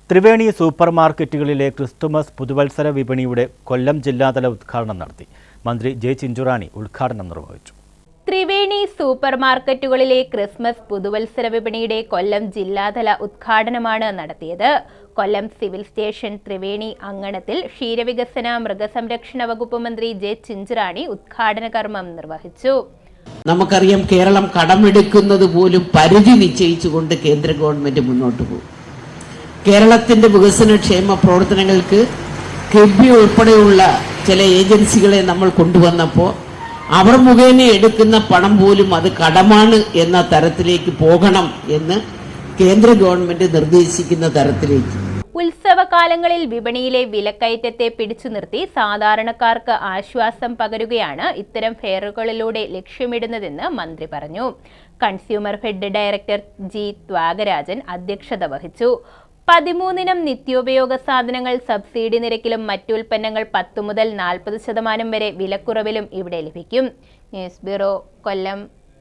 Triveni super മാർക്കറ്റുകളിലെ Christmas പുതുവത്സര വിപണിയുടെ കൊല്ലം ജില്ലാതല ഉദ്ഘാടനം നടത്തി. മന്ത്രി ജെ ചിഞ്ചുറാണി ഉദ്ഘാടനം നിർവഹിച്ചു. ത്രിവേണി സൂപ്പർ മാർക്കറ്റുകളിലെ ക്രിസ്മസ് പുതുവത്സര വിപണിയുടെ കൊല്ലം ജില്ലാതല ഉദ്ഘാടനമാണ് നടത്തിയത്. കൊല്ലം സിവിൽ സ്റ്റേഷൻ ത്രിവേണി അങ്കണത്തിൽ ക്ഷീരവികസന മൃഗസംരക്ഷണ വകുപ്പ് മന്ത്രി ജെ ചിഞ്ചുറാണി ഉദ്ഘാടന കർമ്മം നിർവഹിച്ചു. നമുക്കറിയാം, കേരളം കടമെടുക്കുന്നത് പോലും പരിധി നിശ്ചയിച്ചുകൊണ്ട് കേന്ദ്ര ഗവൺമെന്റ് മുന്നോട്ട് പോകും. കേരളത്തിന്റെ വികസനക്ഷേമ പ്രവർത്തനങ്ങൾക്ക് കിഫ്ബി ഉൾപ്പെടെയുള്ള ചില ഏജൻസികളെ നമ്മൾ കൊണ്ടുവന്നപ്പോൾ അവർ മുഖേന എടുക്കുന്ന പണം പോലും അത് കടമാണ് എന്ന തരത്തിലേക്ക് പോകണം എന്ന് കേന്ദ്ര ഗവൺമെന്റ് നിർദ്ദേശിക്കുന്ന തരത്തിലേക്ക്. ഉത്സവകാലങ്ങളിൽ വിപണിയിലെ വിലക്കയറ്റത്തെ പിടിച്ചു നിർത്തി സാധാരണക്കാർക്ക് ആശ്വാസം പകരുകയാണ് ഇത്തരം ഫെയറുകളിലൂടെ ലക്ഷ്യമിടുന്നതെന്ന് മന്ത്രി പറഞ്ഞു. Consumer fed director G Thyagarajan അധ്യക്ഷത വഹിച്ചു. 13 നിത്യോപയോഗ സാധനങ്ങൾ സബ്സിഡി നിരക്കിലും മറ്റുൽപ്പന്നങ്ങൾ 10 മുതൽ 40% വരെ വിലക്കുറവിലും ഇവിടെ ലഭിക്കും. ന്യൂസ് ബ്യൂറോ, കൊല്ലം.